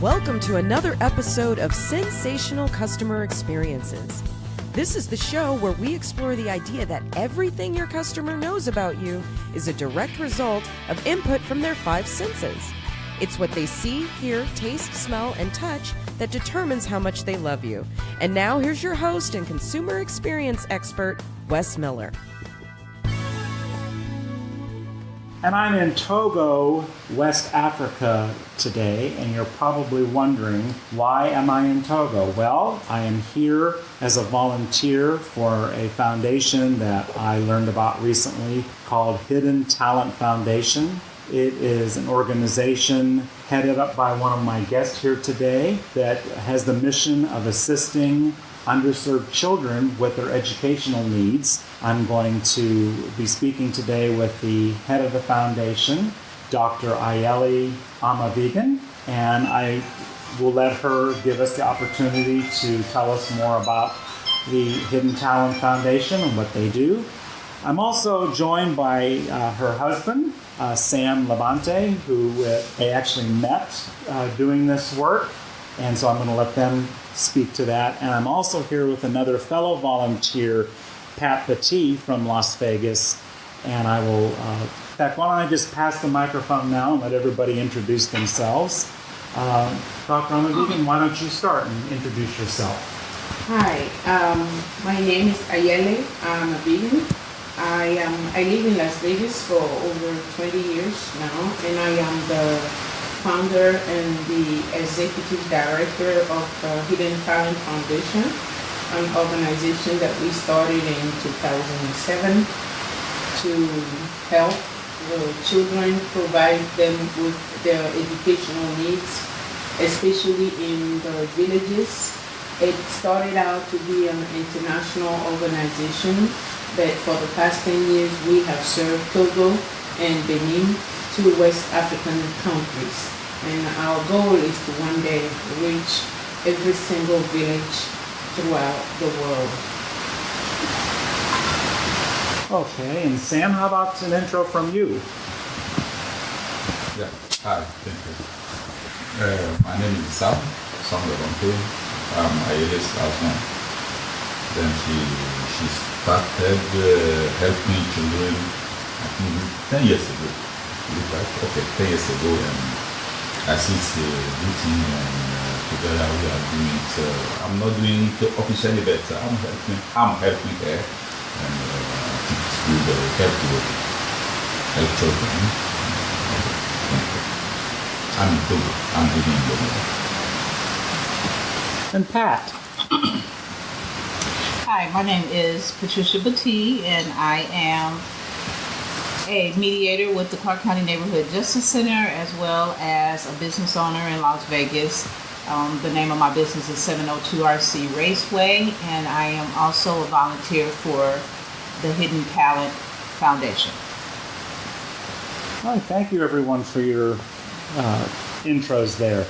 Welcome to another episode of Sensational Customer Experiences. This is the show where we explore the idea that everything your customer knows about you is a direct result of input from their five senses. It's what they see, hear, taste, smell, and touch that determines how much they love you. And now here's your host and consumer experience expert, Wes Miller. And I'm in Togo, West Africa today, and you're probably wondering, why am I in Togo? Well, I am here as a volunteer for a foundation that I learned about recently called Hidden Talent Foundation. It is an organization headed up by one of my guests here today that has the mission of assisting underserved children with their educational needs. I'm going to be speaking today with the head of the foundation, Dr. Ayeli Amavigan, and I will let her give us the opportunity to tell us more about the Hidden Talent Foundation and what they do. I'm also joined by her husband, Sam Levante, who they actually met doing this work, and so I'm going to let them speak to that. And I'm also here with another fellow volunteer, Pat Petit from Las Vegas, and I will, in fact, why don't I just pass the microphone now and let everybody introduce themselves. Dr. Amavigan, why don't you start and introduce yourself? Hi, my name is Ayeli Amavigan. I live in Las Vegas for over 20 years now, and I am the founder and the executive director of Hidden Talent Foundation, an organization that we started in 2007 to help children, provide them with their educational needs, especially in the villages. It started out to be an international organization, but for the past 10 years we have served Togo and Benin, two West African countries. And our goal is to one day reach every single village throughout the world. Okay, and Sam, how about an intro from you? Yeah, hi, thank you. My name is Sam Levante. I'm Ayeli's husband. Then she started helping children, I think 10 years ago. 10 years ago, and as it's a good thing, and together we are doing it. I'm not doing it officially, but I'm helping her, and it's good help children. I'm in Togo. I'm living in Togo. And Pat. Hi, my name is Patricia Batee, and I am a mediator with the Clark County Neighborhood Justice Center, as well as a business owner in Las Vegas. The name of my business is 702 RC Raceway, and I am also a volunteer for the Hidden Talent Foundation. All right, thank you everyone for your intros there.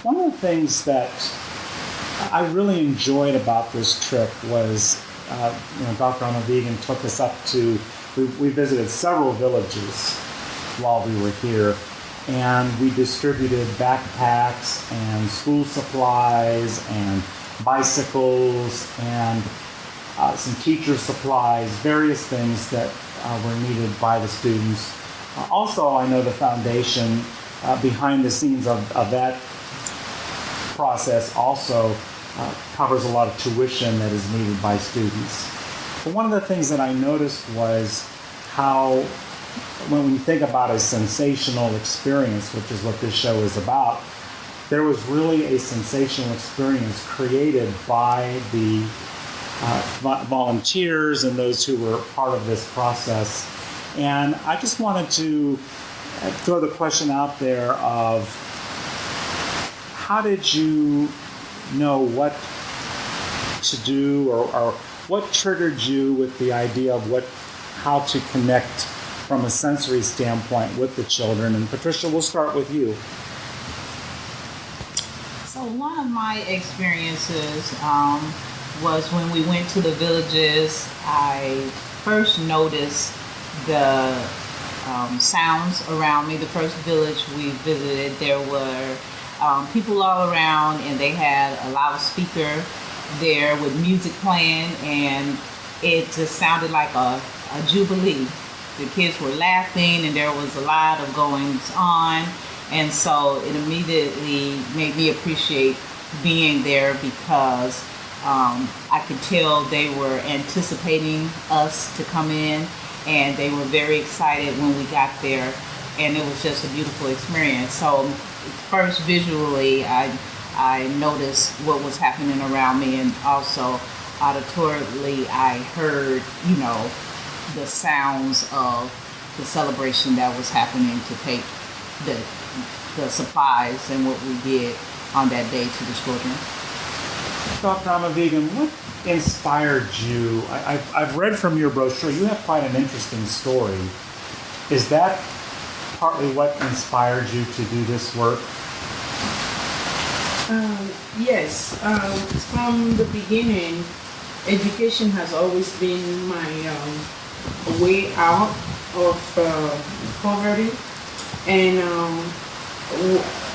One of the things that I really enjoyed about this trip was, Dr. Amavigan took us up to, we visited several villages while we were here, and we distributed backpacks and school supplies and bicycles and some teacher supplies, various things that were needed by the students. Also, I know the foundation behind the scenes of that process also covers a lot of tuition that is needed by students. But one of the things that I noticed was how, when you think about a sensational experience, which is what this show is about, there was really a sensational experience created by the volunteers and those who were part of this process. And I just wanted to throw the question out there of, how did you know what to do, or what triggered you with the idea of how to connect from a sensory standpoint with the children? And Patricia, we'll start with you. So one of my experiences was when we went to the villages. I first noticed the sounds around me. The first village we visited, there were people all around, and they had a loudspeaker there with music playing, and it just sounded like a jubilee. The kids were laughing, and there was a lot of goings on, and so it immediately made me appreciate being there because I could tell they were anticipating us to come in, and they were very excited when we got there, and it was just a beautiful experience. So first visually, I noticed what was happening around me, and also auditorily I heard, the sounds of the celebration that was happening to take the supplies and what we did on that day to the children. Dr. Amavigan, what inspired you? I've read from your brochure, you have quite an interesting story. Is that partly what inspired you to do this work? Yes. From the beginning, education has always been my way out of poverty, and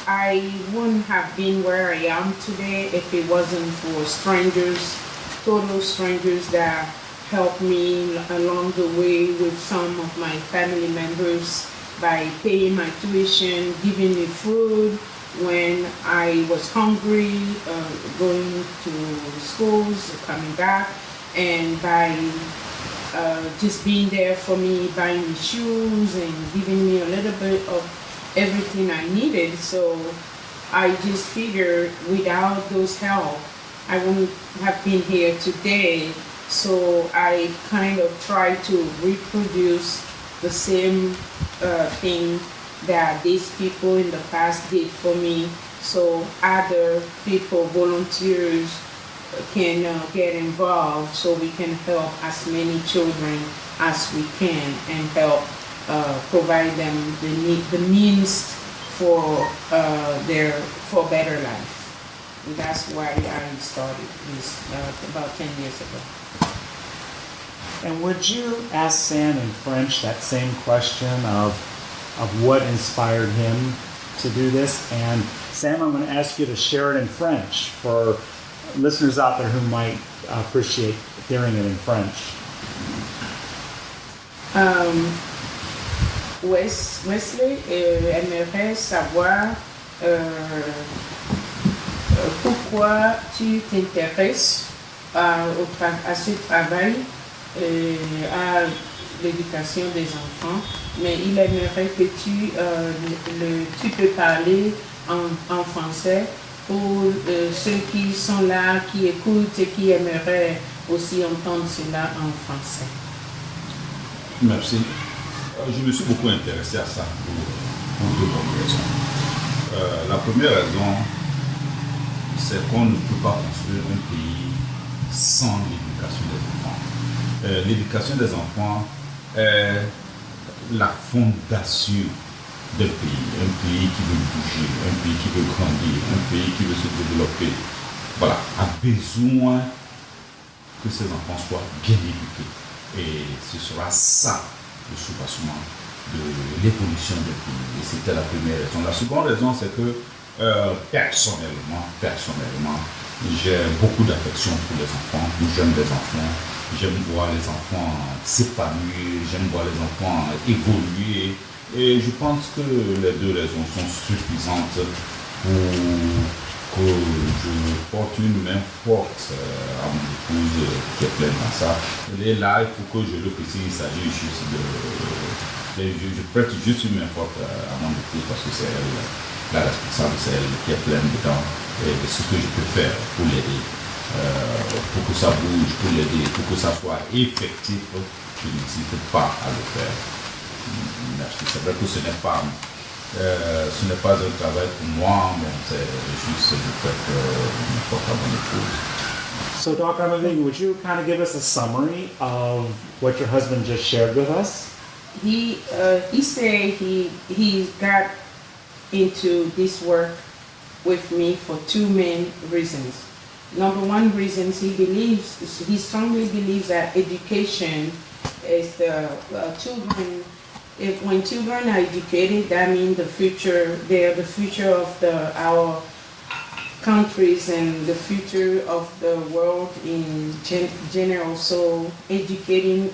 I wouldn't have been where I am today if it wasn't for strangers, total strangers that helped me along the way with some of my family members by paying my tuition, giving me food when I was hungry, going to schools, coming back, and by just being there for me, buying me shoes and giving me a little bit of everything I needed. So I just figured without those help, I wouldn't have been here today. So I kind of tried to reproduce the same thing that these people in the past did for me, so other people, volunteers, can get involved, so we can help as many children as we can and help provide them the means for better life. And that's why I started this about 10 years ago. And would you ask Sam in French that same question of what inspired him to do this? And Sam, I'm going to ask you to share it in French for listeners out there who might appreciate hearing it in French. Wesley aimerait savoir pourquoi tu t'intéresses à ce travail, à l'éducation des enfants, mais il aimerait que tu peux parler en français pour ceux qui sont là, qui écoutent et qui aimeraient aussi entendre cela en français. Merci. Je me suis beaucoup intéressé à ça pour deux bonnes raisons. La première raison, c'est qu'on ne peut pas construire un pays sans l'éducation des enfants. L'éducation des enfants est la fondation d'un pays, un pays qui veut bouger, un pays qui veut grandir, un pays qui veut se développer, voilà, a besoin que ses enfants soient bien éduqués. Et ce sera ça le soubassement de l'évolution du pays. Et c'était la première raison. La seconde raison, c'est que personnellement, j'ai beaucoup d'affection pour les enfants, j'aime les enfants, j'aime voir les enfants s'épanouir, j'aime voir les enfants évoluer. Et je pense que les deux raisons sont suffisantes pour que je porte une main forte à mon épouse qui est pleine dans ça. Et là, il faut que je le précise, il s'agit juste je prête juste une main forte à mon épouse parce que c'est elle la responsable, c'est elle qui est pleine dedans. Et ce que je peux faire pour l'aider, pour que ça bouge, pour l'aider, pour que ça soit effectif, je n'hésite pas à le faire. Merci. C'est vrai que ce n'est pas un travail pour moi, mais c'est juste le fait que je me porte à mon épouse. So, Dr. Amavigan, would you kind of give us a summary of what your husband just shared with us? He said he got into this work with me for two main reasons. Number one reason, he strongly believes that education is the children if when children are educated, that means the future. They are the future of our countries and the future of the world in general. So educating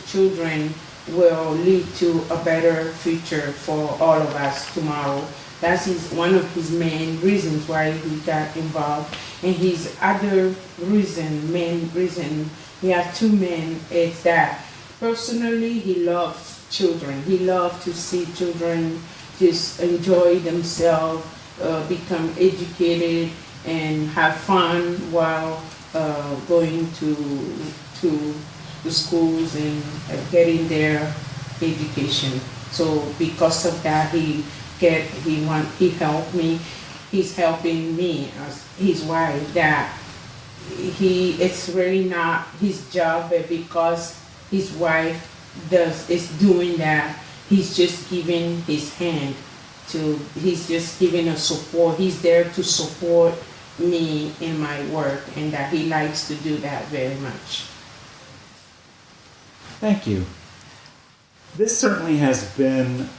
children will lead to a better future for all of us tomorrow. That's one of his main reasons why he got involved. And his other main reason, he has two men, is that personally he loves children. He loves to see children just enjoy themselves, become educated, and have fun while going to the schools and getting their education. So because of that, he helped me. He's helping me as his wife. That it's really not his job, but because his wife is doing that, he's just giving his hand to. He's just giving a support. He's there to support me in my work, and that he likes to do that very much. Thank you. This certainly has been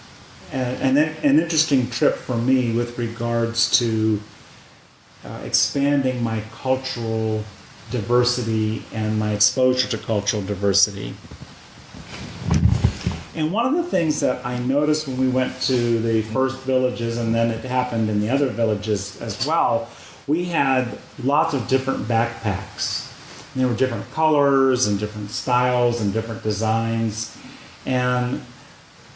an interesting trip for me with regards to expanding my cultural diversity and my exposure to cultural diversity. And one of the things that I noticed when we went to the first villages, and then it happened in the other villages as well, we had lots of different backpacks. And there were different colors and different styles and different designs. And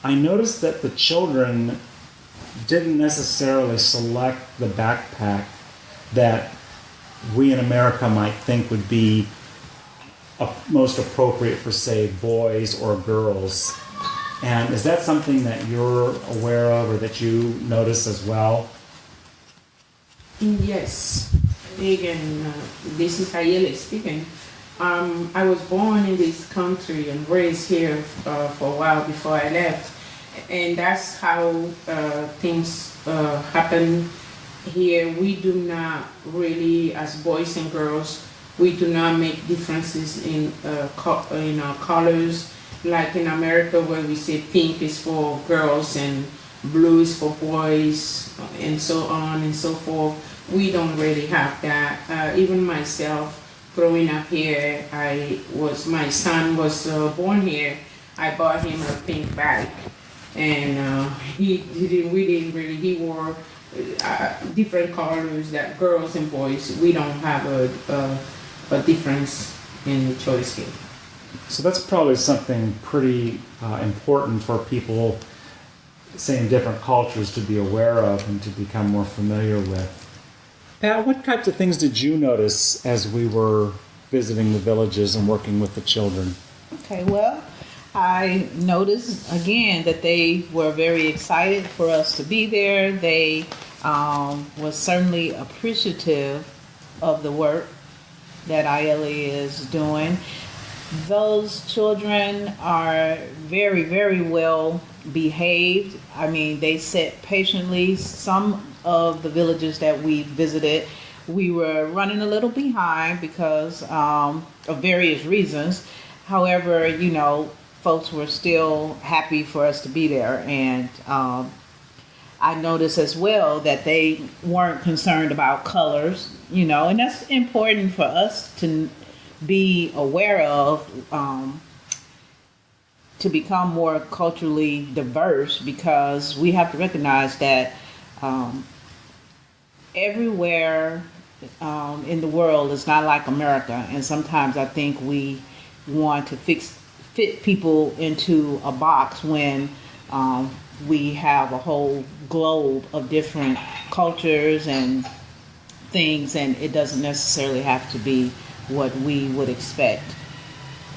I noticed that the children didn't necessarily select the backpack that we in America might think would be most appropriate for, say, boys or girls. And is that something that you're aware of or that you notice as well? Yes. Again, this is Ayele speaking. I was born in this country and raised here for a while before I left. And that's how things happen here. We do not really, as boys and girls, we do not make differences in our colors. Like in America, where we say pink is for girls and blue is for boys, and so on and so forth. We don't really have that. Even myself, growing up here, my son was born here. I bought him a pink bag, and he wore different colors that girls and boys. We don't have a difference in choice here. So that's probably something pretty important for people, say, in different cultures to be aware of and to become more familiar with. Pat, what types of things did you notice as we were visiting the villages and working with the children? Okay, well, I noticed again that they were very excited for us to be there. They was certainly appreciative of the work that Ayeli is doing. Those children are very, very well behaved. I mean, they sat patiently. Some of the villages that we visited, we were running a little behind because of various reasons. However, folks were still happy for us to be there. And I noticed as well that they weren't concerned about colors, and that's important for us to be aware of, to become more culturally diverse, because we have to recognize that everywhere in the world is not like America, and sometimes I think we want to fit people into a box when we have a whole globe of different cultures and things, and it doesn't necessarily have to be what we would expect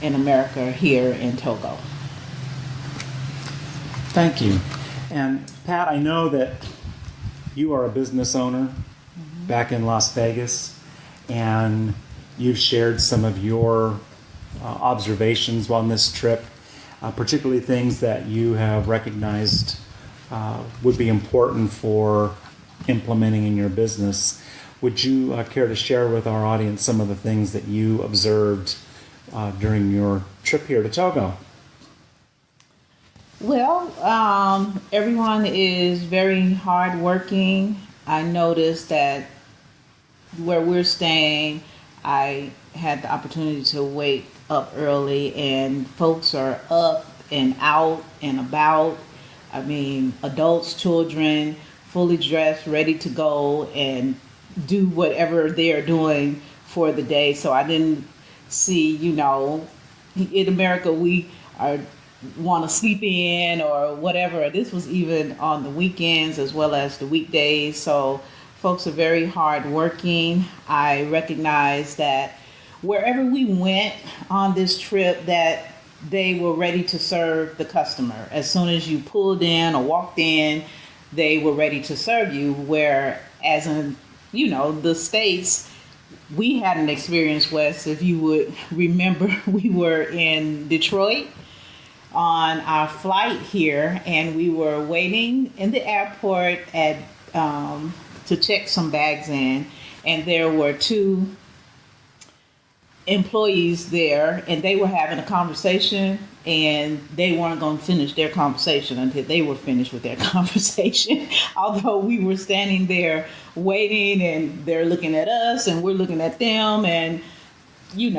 in America here in Togo. Thank you. And Pat, I know that you are a business owner back in Las Vegas, and you've shared some of your observations on this trip, particularly things that you have recognized would be important for implementing in your business. Would you care to share with our audience some of the things that you observed during your trip here to Togo? Well, everyone is very hardworking. I noticed that where we're staying, I had the opportunity to wake up early, and folks are up and out and about. I mean, adults, children, fully dressed, ready to go and do whatever they are doing for the day. So I didn't see, in America, we are want to sleep in or whatever. This was even on the weekends as well as the weekdays. So folks are very hardworking. I recognize that wherever we went on this trip, that they were ready to serve the customer. As soon as you pulled in or walked in, they were ready to serve you. Whereas in, the States, we had an experience, Wes, if you would remember, we were in Detroit on our flight here, and we were waiting in the airport to check some bags in, and there were two employees there, and they were having a conversation, and they weren't going to finish their conversation until they were finished with their conversation. Although we were standing there waiting, and they're looking at us and we're looking at them, and you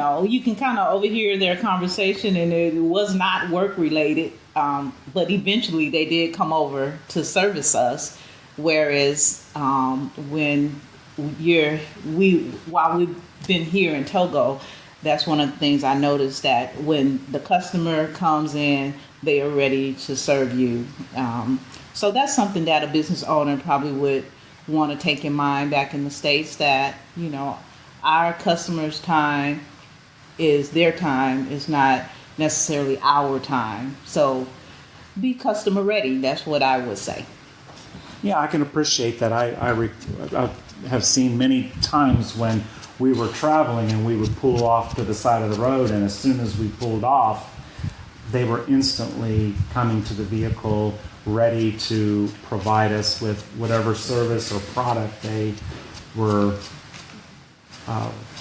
can kind of overhear their conversation, and it was not work related. But eventually they did come over to service us. Whereas while we've been here in Togo, that's one of the things I noticed, that when the customer comes in, they are ready to serve you. So that's something that a business owner probably would want to take in mind back in the States, that, our customers' time is their time, is not necessarily our time. So be customer ready. That's what I would say. Yeah, I can appreciate that. I have seen many times when we were traveling and we would pull off to the side of the road, and as soon as we pulled off, they were instantly coming to the vehicle, ready to provide us with whatever service or product they were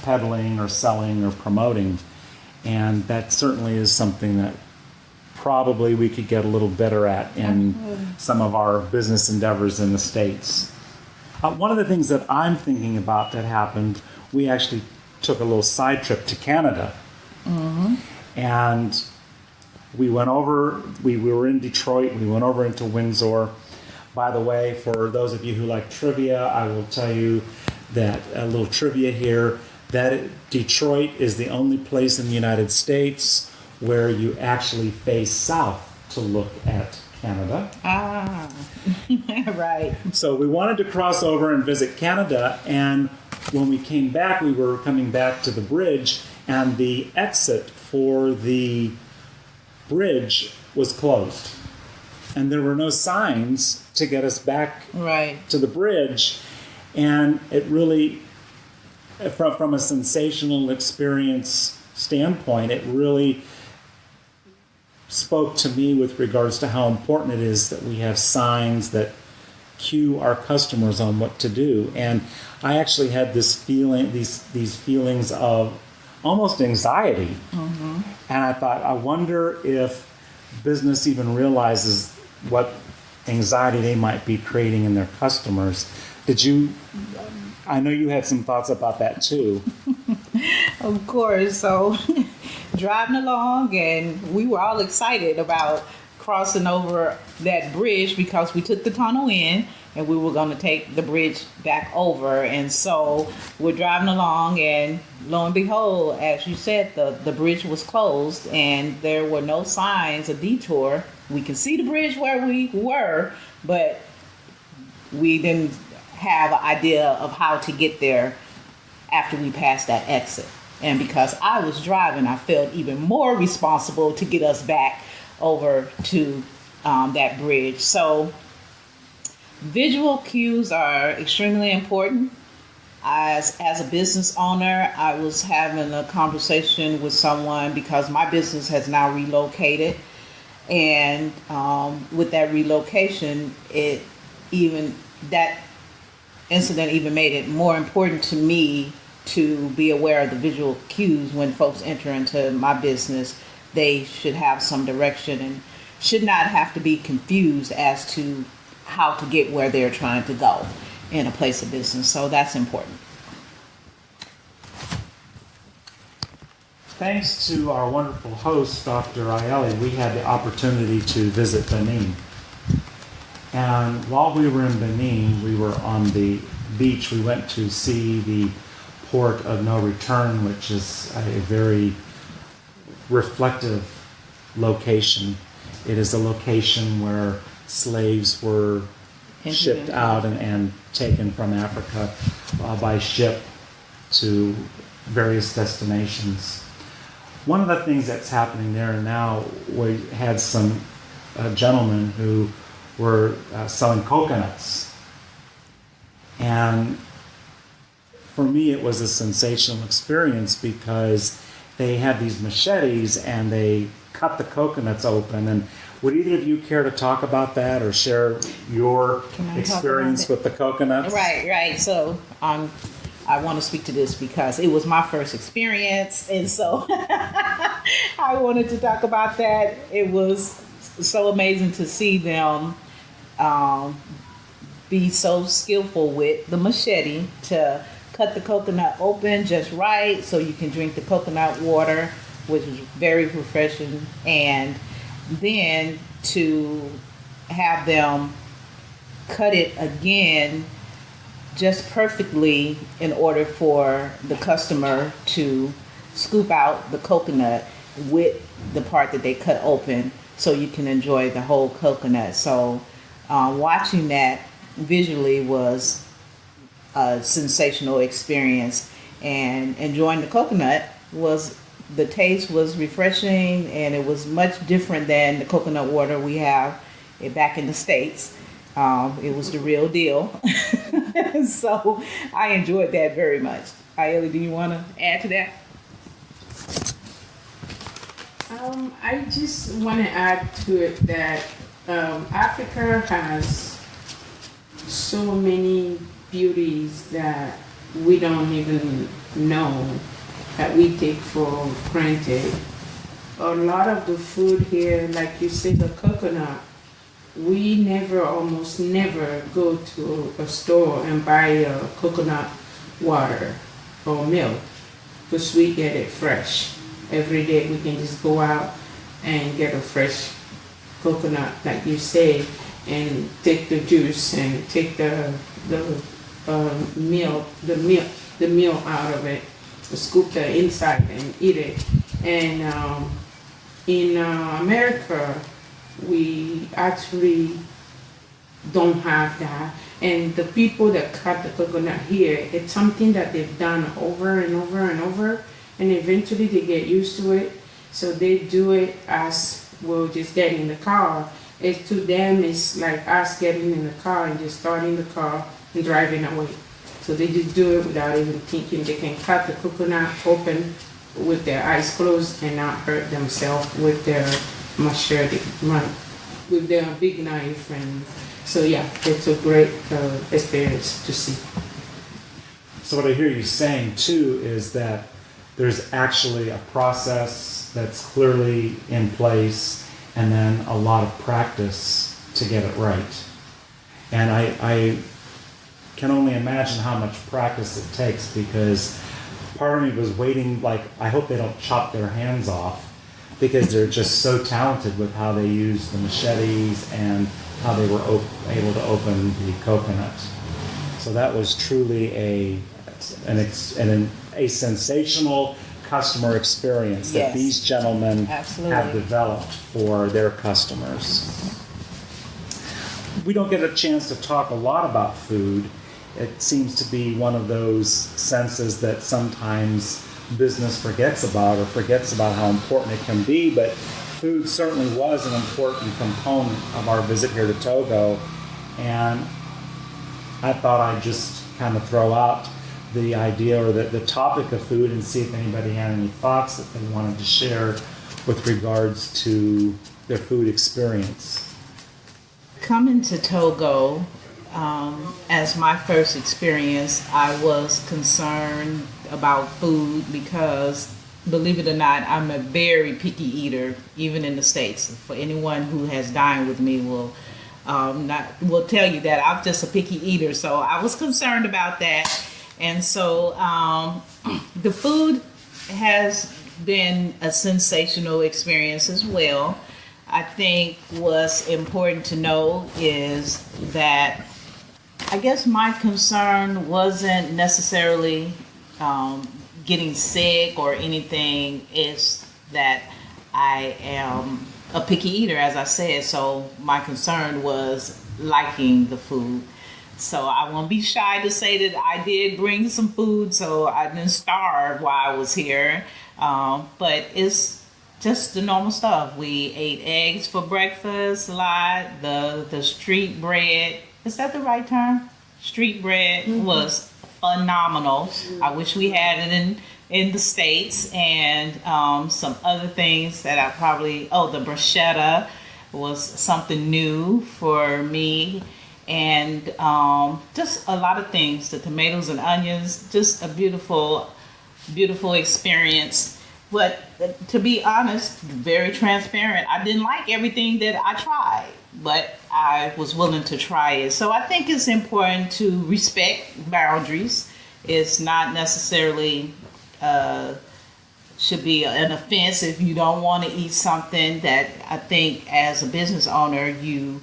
peddling or selling or promoting. And that certainly is something that probably we could get a little better at in some of our business endeavors in the States. One of the things that I'm thinking about that happened, we actually took a little side trip to Canada. Mm-hmm. And we went over, we were in Detroit, we went over into Windsor. By the way, for those of you who like trivia, I will tell you that a little trivia here, that Detroit is the only place in the United States where you actually face south to look at Canada. Ah, right. So we wanted to cross over and visit Canada, and when we came back, we were coming back to the bridge, and the exit for the bridge was closed. And there were no signs to get us back to the bridge. And it really, from a sensational experience standpoint, it really spoke to me with regards to how important it is that we have signs that cue our customers on what to do. And I actually had this feeling, these feelings of almost anxiety. Mm-hmm. And I thought, I wonder if business even realizes what anxiety they might be creating in their customers. I know you had some thoughts about that too. Of course. So driving along, and we were all excited about crossing over that bridge because we took the tunnel in and we were going to take the bridge back over. And so we're driving along, and lo and behold, as you said, the bridge was closed and there were no signs of detour. We can see the bridge where we were, but we didn't have an idea of how to get there after we passed that exit. And because I was driving, I felt even more responsible to get us back over to that bridge. So visual cues are extremely important. As a business owner, I was having a conversation with someone because my business has now relocated. And with that relocation, that incident even made it more important to me to be aware of the visual cues when folks enter into my business. They should have some direction. And should not have to be confused as to how to get where they're trying to go in a place of business. So that's important. Thanks to our wonderful host, Dr. Ayeli, we had the opportunity to visit Benin. And while we were in Benin, we were on the beach. We went to see the port of no return, which is a very reflective location. It is a location where slaves were shipped out and taken from Africa by ship to various destinations. One of the things that's happening there now, we had some gentlemen who were selling coconuts. And for me, it was a sensational experience because they had these machetes and they cut the coconuts open. And would either of you care to talk about that or share your experience with the coconuts? Right. So I want to speak to this because it was my first experience, and so I wanted to talk about that. It was so amazing to see them be so skillful with the machete to cut the coconut open just right so you can drink the coconut water, which is very refreshing, and then to have them cut it again just perfectly in order for the customer to scoop out the coconut with the part that they cut open so you can enjoy the whole coconut. So watching that visually was a sensational experience, and enjoying the coconut the taste was refreshing, and it was much different than the coconut water we have back in the States. It was the real deal. So I enjoyed that very much. Ayeli, do you want to add to that? I just want to add to it that Africa has so many beauties that we don't even know, that we take for granted. A lot of the food here, like you said, the coconut, we almost never go to a store and buy a coconut water or milk because we get it fresh. Every day we can just go out and get a fresh coconut, like you say, and take the juice and take the meal out of it, scoop the inside and eat it. And in America, we actually don't have that. And the people that cut the coconut here, it's something that they've done over and over and over, and eventually they get used to it. So they do it as we'll just get in the car. To them, it's like us getting in the car and just starting the car and driving away. So they just do it without even thinking. They can cut the coconut open with their eyes closed and not hurt themselves with their machete, with their big knife. And so yeah, it's a great experience to see. So what I hear you saying too is that there's actually a process that's clearly in place and then a lot of practice to get it right. And I can only imagine how much practice it takes, because part of me was waiting, like, I hope they don't chop their hands off, because they're just so talented with how they use the machetes and how they were able to open the coconut. So that was truly a sensational customer experience that these gentlemen have developed for their customers. We don't get a chance to talk a lot about food. It seems to be one of those senses that sometimes business forgets about how important it can be, but food certainly was an important component of our visit here to Togo, and I thought I'd just kind of throw out the idea or the topic of food and see if anybody had any thoughts that they wanted to share with regards to their food experience. Coming to Togo, as my first experience, I was concerned about food because believe it or not, I'm a very picky eater, even in the States. For anyone who has dined with me will tell you that I'm just a picky eater. So I was concerned about that. And so the food has been a sensational experience as well. I think what's important to know is that I guess my concern wasn't necessarily getting sick or anything. It's that I am a picky eater, as I said. So my concern was liking the food. So I won't be shy to say that I did bring some food, so I didn't starve while I was here. But it's just the normal stuff. We ate eggs for breakfast a lot. The street bread, is that the right term? Street bread was phenomenal. I wish we had it in the States. And some other things that I probably, the bruschetta was something new for me. And just a lot of things, the tomatoes and onions, just a beautiful, beautiful experience. But to be honest, very transparent, I didn't like everything that I tried, but I was willing to try it. So I think it's important to respect boundaries. It's not necessarily should be an offense if you don't want to eat something. That I think as a business owner, you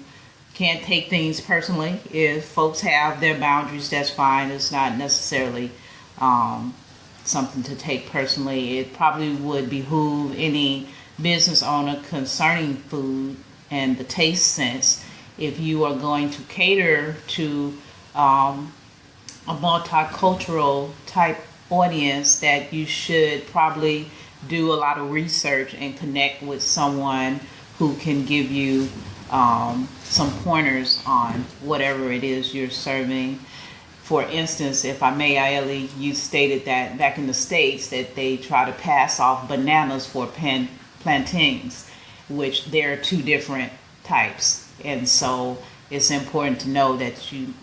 can't take things personally. If folks have their boundaries, that's fine. It's not necessarily something to take personally. It probably would behoove any business owner concerning food and the taste sense, if you are going to cater to a multicultural type audience, that you should probably do a lot of research and connect with someone who can give you some pointers on whatever it is you're serving. For instance, if I may, Ayeli, you stated that back in the States that they try to pass off bananas for plantains, which there are two different types. And so it's important to know that you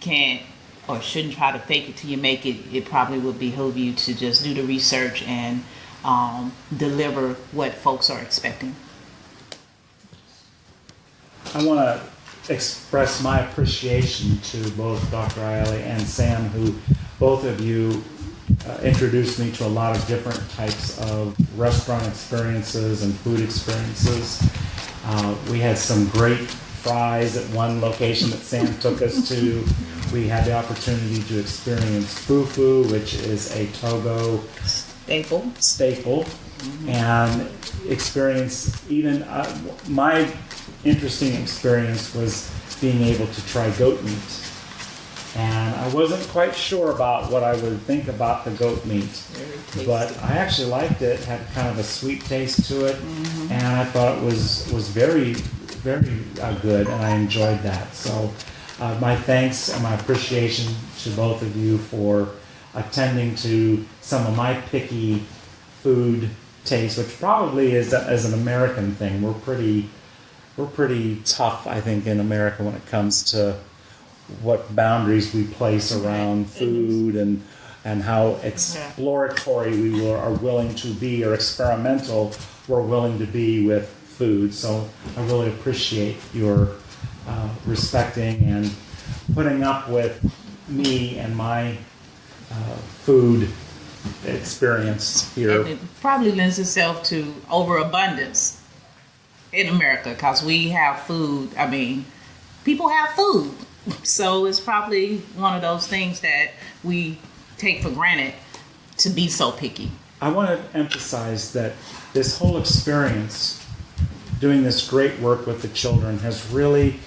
can't or shouldn't try to fake it till you make it. It probably would behoove you to just do the research and deliver what folks are expecting. I want to express my appreciation to both Dr. Ayeli and Sam, who both of you introduced me to a lot of different types of restaurant experiences and food experiences. We had some great fries at one location that Sam took us to. We had the opportunity to experience fufu, which is a Togo staple, and experience even my interesting experience was being able to try goat meat. And I wasn't quite sure about what I would think about the goat meat, but I actually liked it. It had kind of a sweet taste to it, and I thought it was very, very good, and I enjoyed that. So my thanks and my appreciation to both of you for attending to some of my picky food tastes, which probably is an American thing. We're pretty tough, I think, in America when it comes to what boundaries we place around food and how exploratory we are willing to be, or experimental we're willing to be with food. So I really appreciate your respecting and putting up with me and my food experience here. And it probably lends itself to overabundance in America, because we have food. I mean, people have food. So it's probably one of those things that we take for granted to be so picky. I want to emphasize that this whole experience, doing this great work with the children, has really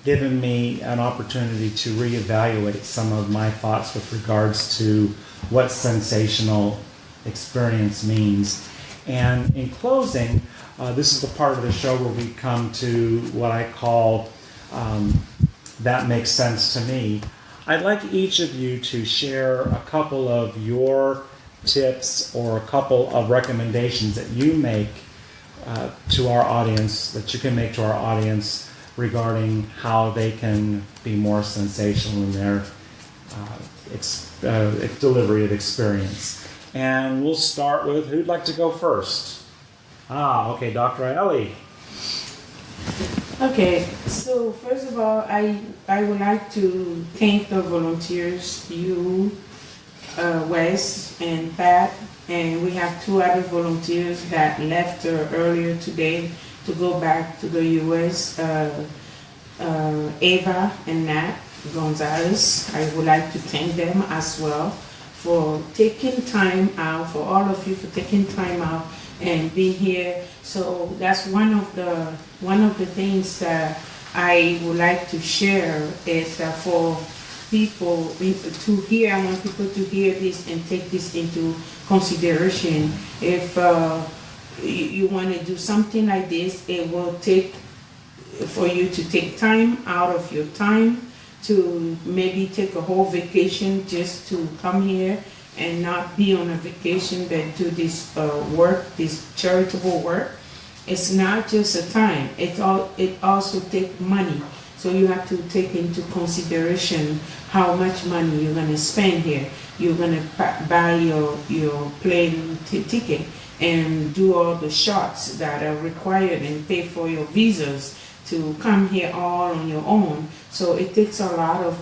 given me an opportunity to reevaluate some of my thoughts with regards to what sensational experience means. And in closing, this is the part of the show where we come to what I call that makes sense to me. I'd like each of you to share a couple of your tips or a couple of recommendations that you make to our audience, that you can make to our audience regarding how they can be more sensational in their delivery of experience. And we'll start with who'd like to go first? Okay, Dr. Ayeli. Okay, so first of all, I would like to thank the volunteers, you, Wes and Pat, and we have 2 other volunteers that left earlier today to go back to the U.S., Ava and Nat Gonzalez. I would like to thank them as well for taking time out, for all of you for taking time out and being here. So that's one of the things that I would like to share is for people to hear. I want people to hear this and take this into consideration. If you want to do something like this, it will take for you to take time out of your time to maybe take a whole vacation just to come here and not be on a vacation, but do this work, this charitable work. It's not just a time, it also takes money. So you have to take into consideration how much money you're going to spend here. You're going to buy your plane ticket and do all the shots that are required and pay for your visas to come here all on your own. So it takes a lot of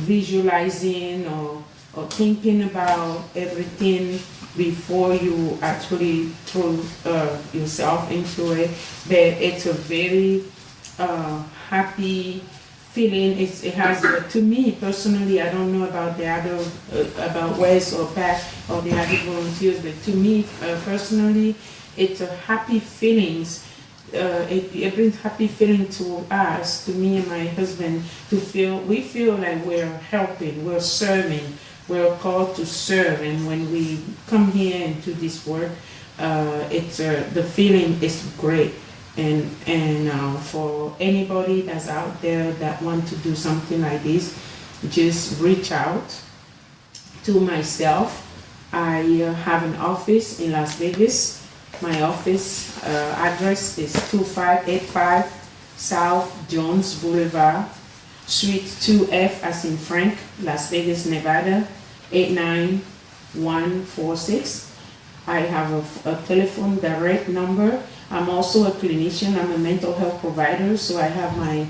visualizing or thinking about everything before you actually throw yourself into it. But it's a very happy feeling. It has, to me personally, I don't know about the other, about Wes or Pat or the other volunteers, but to me personally, it's a happy feelings. It brings happy feeling to us, to me and my husband, we feel like we're helping, we're serving, we're called to serve. And when we come here and do this work, the feeling is great. And for anybody that's out there that want to do something like this, just reach out to myself. I have an office in Las Vegas. My office address is 2585 South Jones Boulevard, Suite 2F as in Frank, Las Vegas, Nevada, 89146. I have a telephone direct number. I'm also a clinician. I'm a mental health provider, so I have my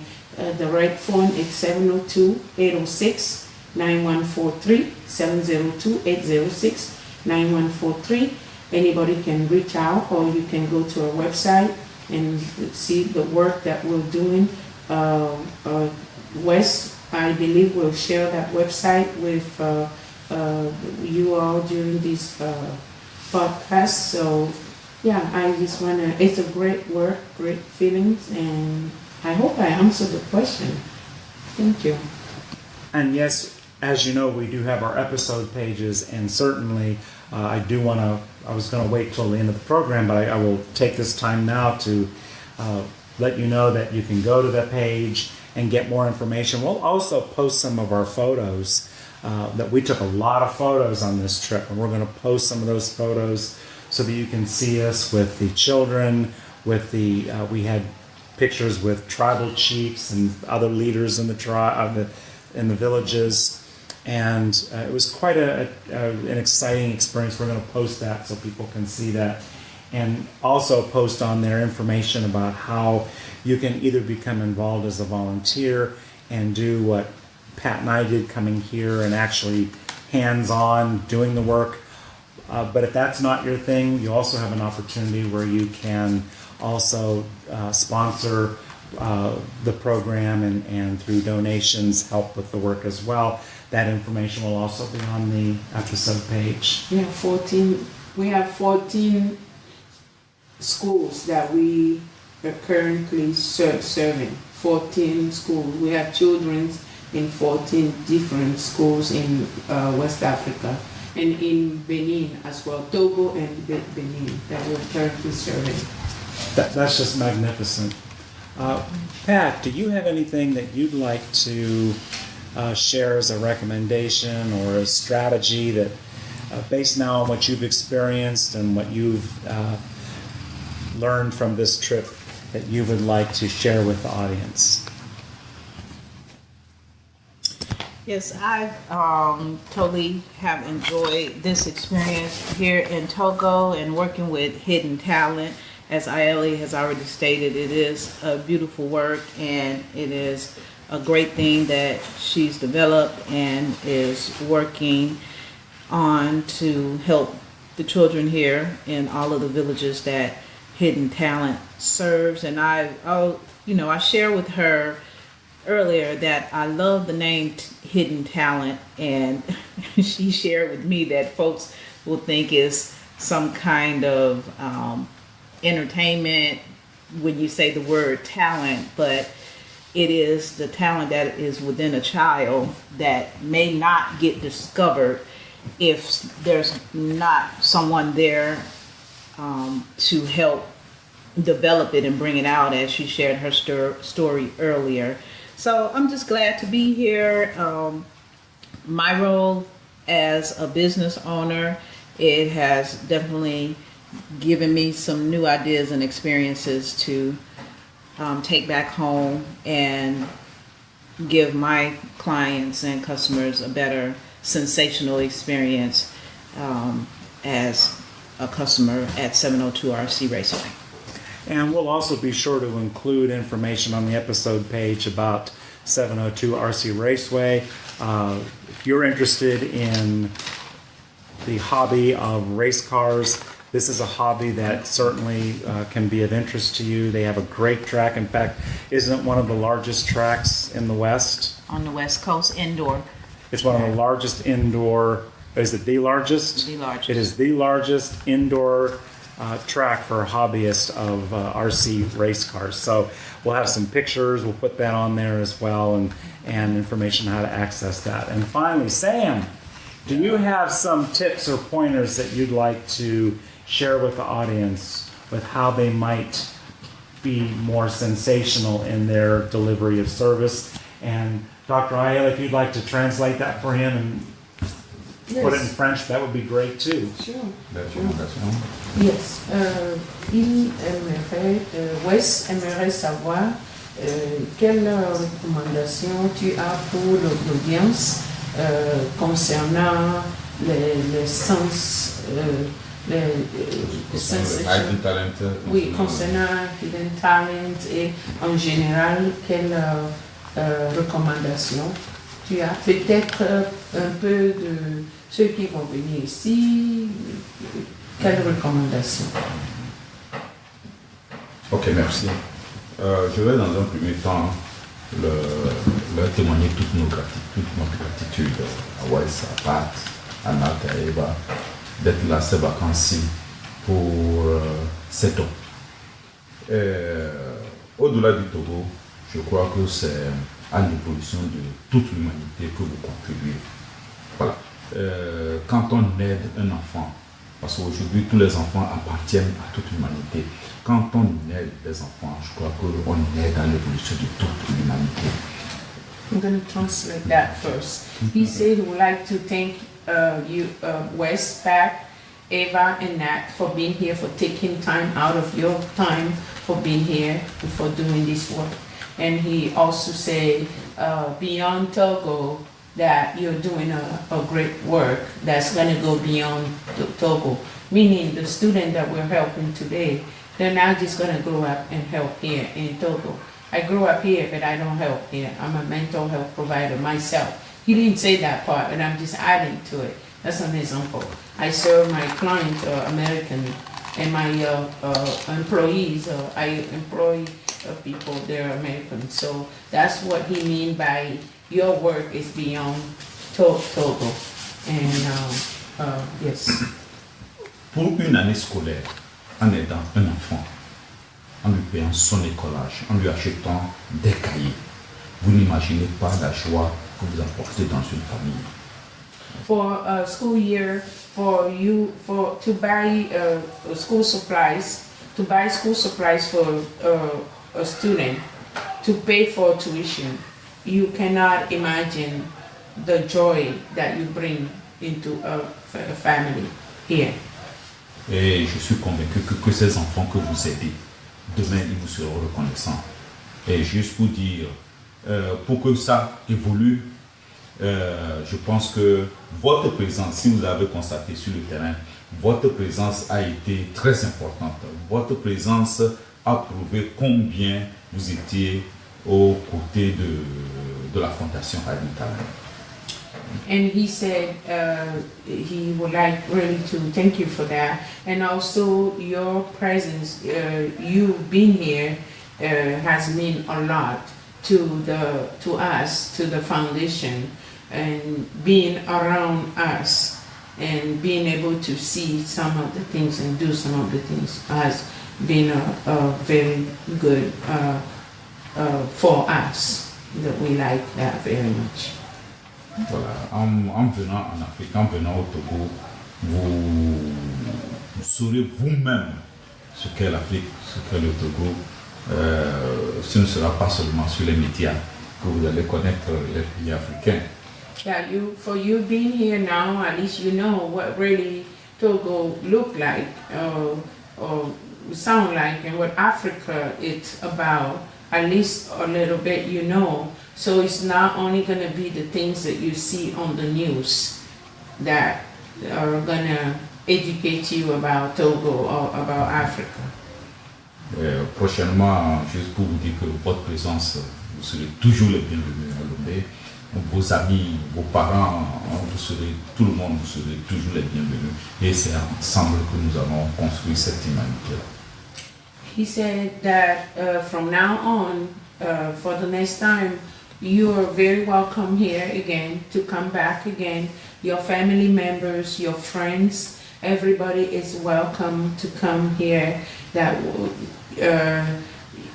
direct phone. It's 702-806-9143, 702-806-9143. Anybody can reach out, or you can go to our website and see the work that we're doing. Wes, I believe, will share that website with you all during this podcast. So, yeah, I just want to, it's a great work, great feelings, and I hope I answered the question. Thank you. And yes, as you know, we do have our episode pages, and certainly I was going to wait till the end of the program, but I will take this time now to let you know that you can go to the page and get more information. We'll also post some of our photos, that we took a lot of photos on this trip, and we're going to post some of those photos so that you can see us with the children, with we had pictures with tribal chiefs and other leaders in the in the villages. And it was quite an exciting experience. We're going to post that so people can see that. And also post on there information about how you can either become involved as a volunteer and do what Pat and I did, coming here and actually hands-on doing the work. But if that's not your thing, you also have an opportunity where you can also sponsor the program and through donations help with the work as well. That information will also be on the episode page. We have 14 schools that we are currently serving. 14 schools. We have children in 14 different schools in West Africa and in Benin as well, Togo and Benin, that we're currently serving. That's just magnificent. Pat, do you have anything that you'd like to share as a recommendation or a strategy that, based now on what you've experienced and what you've learned from this trip, that you would like to share with the audience? Yes, I totally have enjoyed this experience here in Togo and working with Hidden Talent. As Ayeli has already stated, it is a beautiful work and it is a great thing that she's developed and is working on to help the children here in all of the villages that Hidden Talent serves. And I share with her earlier that I love the name Hidden Talent, and she shared with me that folks will think is some kind of entertainment when you say the word talent, but it is the talent that is within a child that may not get discovered if there's not someone there to help develop it and bring it out, as she shared her story earlier. So I'm just glad to be here. My role as a business owner, it has definitely given me some new ideas and experiences to take back home and give my clients and customers a better sensational experience as a customer at 702 RC Raceway. And we'll also be sure to include information on the episode page about 702 RC Raceway. If you're interested in the hobby of race cars, this is a hobby that certainly can be of interest to you. They have a great track. In fact, isn't it one of the largest tracks in the West? On the West Coast, indoor. It's one of the largest indoor. Is it the largest? The largest. It is the largest indoor track for hobbyists of RC race cars. So we'll have some pictures. We'll put that on there as well, and information on how to access that. And finally, Sam, do you have some tips or pointers that you'd like to share with the audience with how they might be more sensational in their delivery of service? And Dr. Ayala, if you'd like to translate that for him and put it in French, that would be great too. Sure. Yes. Wes aimerait savoir quelle recommandation tu as pour l'audience concernant les sens, Hidden Talent. Oui, concernant Hidden Talent et en général, quelle recommandation tu as? Peut-être un peu de ceux qui vont venir ici, quelle recommandation? Ok, merci. Je vais dans un premier temps leur témoigner toute notre gratitude à Wes, à Pat, à Nat, à Eva, d'être là ces vacances-ci pour 7 ans. Au-delà du Togo, je crois que c'est à l'évolution de toute l'humanité que vous contribuez. Voilà. Quand on aide un enfant, parce qu'aujourd'hui tous les enfants appartiennent à toute l'humanité, quand on aide les enfants, je crois qu'on aide à l'évolution de toute l'humanité. I'm going to translate that first. He said he would like to thank you, Wes, Pat, Eva, and Nat for being here, for taking time out of your time for being here and for doing this work. And he also said, beyond Togo, that you're doing a great work that's going to go beyond Togo. Meaning the student that we're helping today, they're not just going to grow up and help here in Togo. I grew up here, but I don't help here. I'm a mental health provider myself. He didn't say that part, but I'm just adding to it. That's an example. I serve my clients, American, and my employees, I employ people, they're American. So that's what he means by your work is beyond Togo. And yes. Pour une année scolaire, en aidant un enfant, en lui payant son écolage, en lui achetant des cahiers, vous n'imaginez pas la joie que vous apportez dans une famille. For a school year, for you to buy school supplies for a student, to pay for tuition, you cannot imagine the joy that you bring into a family here. Et je suis convaincu que ces enfants que vous aidez, demain ils vous seront reconnaissants. Et juste pour dire, pour que ça évolue, Je pense que votre présence, si vous avez constaté sur le terrain, votre présence a été très importante. Votre présence a prouvé combien vous étiez aux côtés de la Fondation humanitarian. And he said he would like really to thank you for that. And also your presence, you being here has meant a lot to us, to the foundation, and being around us and being able to see some of the things and do some of the things has been a very good for us, that we like that very much. Voilà, en venant en Afrique, en venant au Togo, vous saurez vous-même ce qu'est l'Afrique, ce qu'est le Togo. Ce ne sera pas seulement sur les médias que vous allez connaître les pays africains. Yeah, for you being here now, at least you know what really Togo look like or sound like, and what Africa it's about. At least a little bit, you know. So it's not only going to be the things that you see on the news that are going to educate you about Togo or about Africa. Prochainement, juste pour vous dire que votre présence, vous serez toujours les bienvenus à Lomé. Vos amis, vos parents, vous serez, tout le monde, vous serez toujours les bienvenus. Et c'est ensemble que nous allons construire cette humanité. He said that from now on, for the next time, you are very welcome here again, to come back again. Your family members, your friends, everybody is welcome to come here. That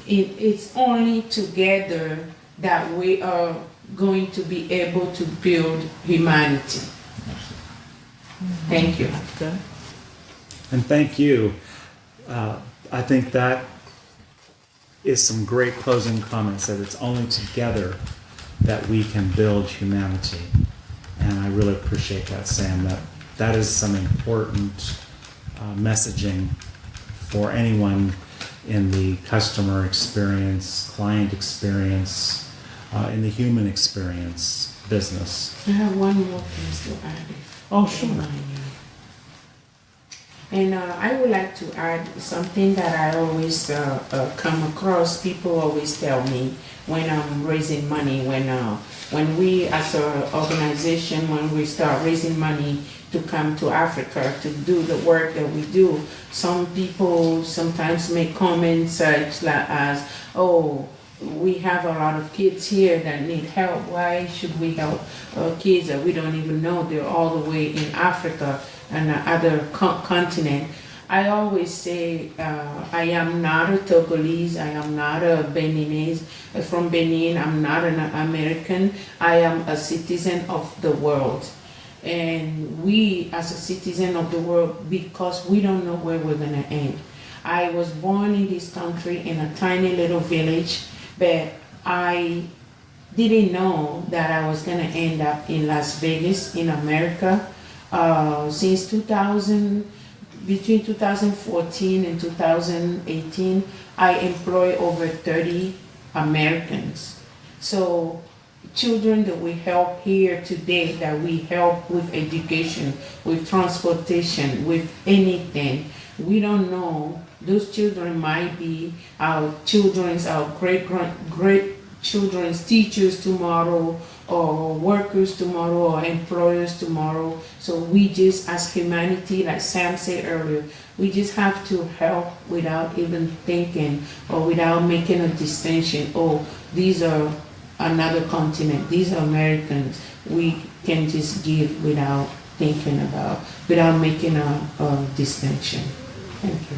it's only together that we are going to be able to build humanity. Thank you. And thank you. I think that is some great closing comments, that it's only together that we can build humanity. And I really appreciate that, Sam. That is some important messaging for anyone in the customer experience, client experience, in the human experience business. I have one more thing to add. Oh, sure. And I would like to add something that I always come across. People always tell me when I'm raising money, when we as an organization, when we start raising money to come to Africa to do the work that we do, some people sometimes make comments such as, oh, we have a lot of kids here that need help. Why should we help kids that we don't even know? They're all the way in Africa and other continent. I always say I am not a Togolese, I am not a Beninese from Benin, I'm not an American, I am a citizen of the world. And we as a citizen of the world, because we don't know where we're gonna end. I was born in this country in a tiny little village, but I didn't know that I was gonna end up in Las Vegas in America. Since 2000, between 2014 and 2018, I employ over 30 Americans. So children that we help here today, that we help with education, with transportation, with anything, we don't know. Those children might be our children's, our great children's teachers tomorrow, or workers tomorrow, or employers tomorrow. So we just, as humanity, like Sam said earlier, we just have to help without even thinking or without making a distinction. Oh, these are another continent, these are Americans. We can just give without thinking about, without making a distinction. Thank you.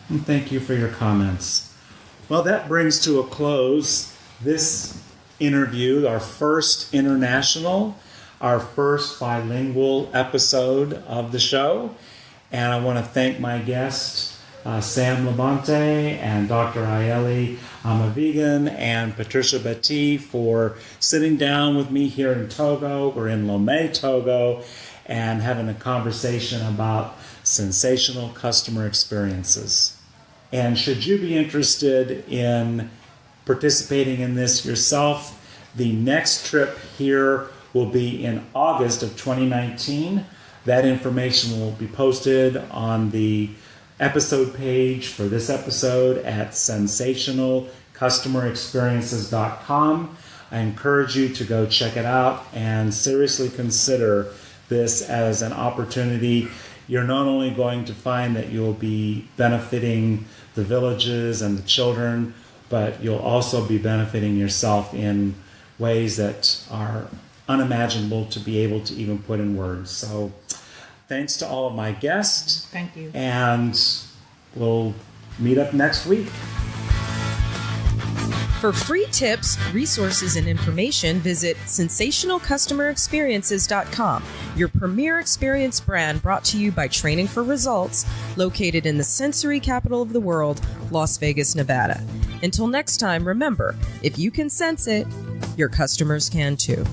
And thank you for your comments. Well, that brings to a close this interview, our first international, our first bilingual episode of the show. And I want to thank my guests, Sam Labonte and Dr. Ayeli Amavigan and Patricia Bati, for sitting down with me here in Togo. We're in Lomé, Togo, and having a conversation about sensational customer experiences. And should you be interested in participating in this yourself, The next trip here will be in August of 2019. That information will be posted on the episode page for this episode at sensationalcustomerexperiences.com. I encourage you to go check it out and seriously consider this as an opportunity. You're not only going to find that you'll be benefiting the villages and the children, but you'll also be benefiting yourself in ways that are unimaginable to be able to even put in words. So thanks to all of my guests. Thank you. And we'll meet up next week. For free tips, resources, and information, visit sensationalcustomerexperiences.com, your premier experience brand brought to you by Training for Results, located in the sensory capital of the world, Las Vegas, Nevada. Until next time, remember, if you can sense it, your customers can too.